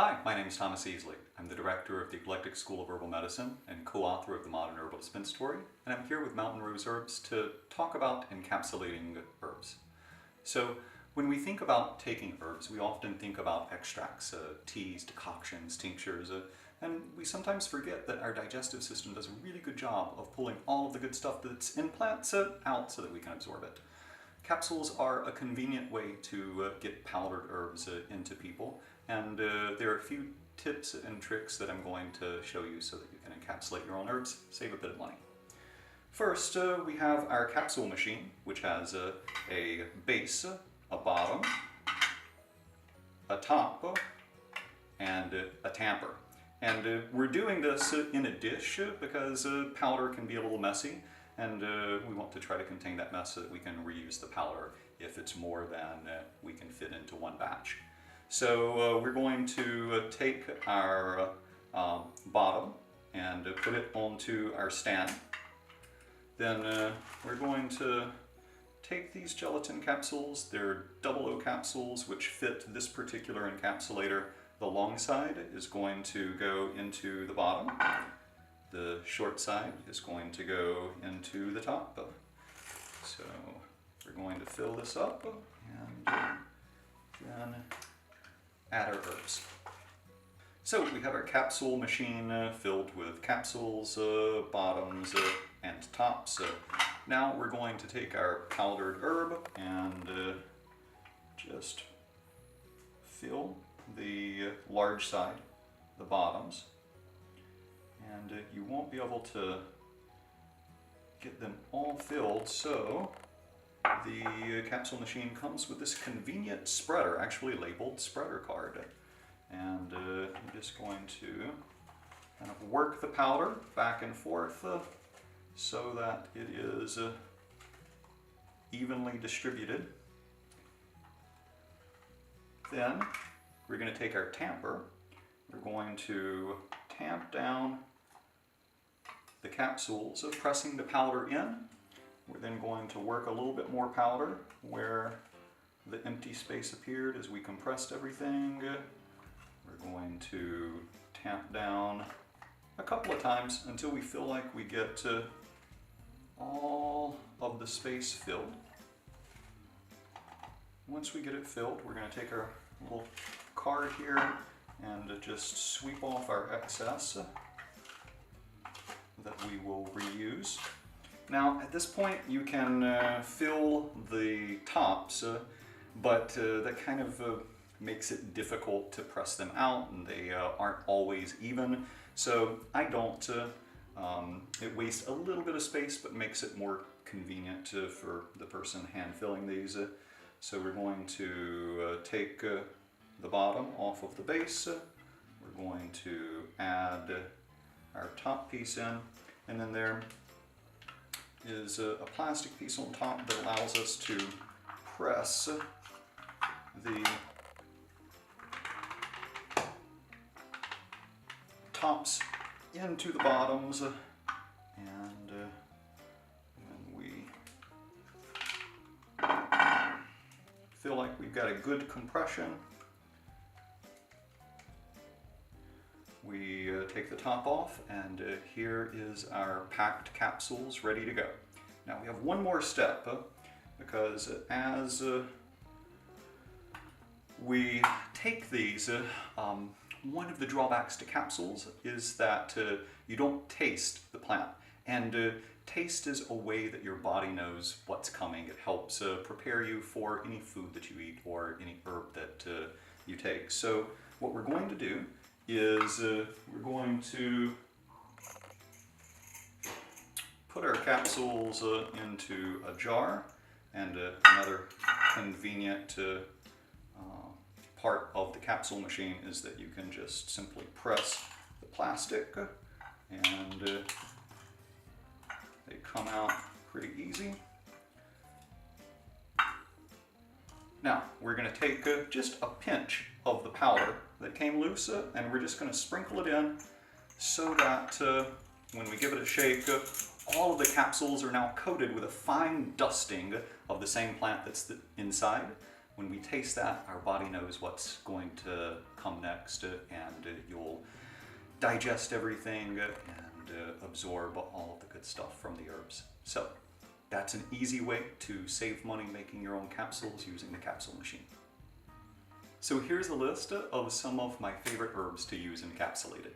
Hi, my name is Thomas Easley. I'm the director of the Eclectic School of Herbal Medicine and co-author of the Modern Herbal Dispensatory, and I'm here with Mountain Rose Herbs to talk about encapsulating herbs. So, when we think about taking herbs, we often think about extracts, teas, decoctions, tinctures, and we sometimes forget that our digestive system does a really good job of pulling all of the good stuff that's in plants out so that we can absorb it. Capsules are a convenient way to get powdered herbs into people, and there are a few tips and tricks that I'm going to show you so that you can encapsulate your own herbs, save a bit of money. First, we have our capsule machine, which has a base, a bottom, a top, and a tamper. And we're doing this in a dish because powder can be a little messy, and we want to try to contain that mess so that we can reuse the powder if it's more than we can fit into one batch. So we're going to take our bottom and put it onto our stand. Then we're going to take these gelatin capsules. They're 00 capsules which fit this particular encapsulator. The long side is going to go into the bottom. The short side is going to go into the top. So we're going to fill this up and then add our herbs. So we have our capsule machine filled with capsules, bottoms, and tops. Now we're going to take our powdered herb and just fill the large side, the bottoms. And you won't be able to get them all filled, so the capsule machine comes with this convenient spreader, actually labeled spreader card. And I'm just going to kind of work the powder back and forth so that it is evenly distributed. Then we're going to take our tamper. We're going to tamp down the capsules, pressing the powder in. We're then going to work a little bit more powder where the empty space appeared as we compressed everything. We're going to tamp down a couple of times until we feel like we get all of the space filled. Once we get it filled, we're going to take our little card here and just sweep off our excess that we will reuse. Now at this point you can fill the tops, but that kind of makes it difficult to press them out, and they aren't always even. So I don't. It wastes a little bit of space but makes it more convenient for the person hand filling these. So we're going to take the bottom off of the base. We're going to add our top piece in, and then there is a plastic piece on top that allows us to press the tops into the bottoms, and when we feel like we've got a good compression, we take the top off, and here is our packed capsules ready to go. Now we have one more step, because as we take these, one of the drawbacks to capsules is that you don't taste the plant. And taste is a way that your body knows what's coming. It helps prepare you for any food that you eat or any herb that you take. So what we're going to do is we're going to put our capsules into a jar, and another convenient part of the capsule machine is that you can just simply press the plastic and they come out pretty easy. Now we're going to take just a pinch of the powder that came loose, and we're just going to sprinkle it in so that when we give it a shake, all of the capsules are now coated with a fine dusting of the same plant that's inside. When we taste that, our body knows what's going to come next, and you'll digest everything and absorb all of the good stuff from the herbs. So that's an easy way to save money making your own capsules using the Capsule Machine. So here's a list of some of my favorite herbs to use encapsulated.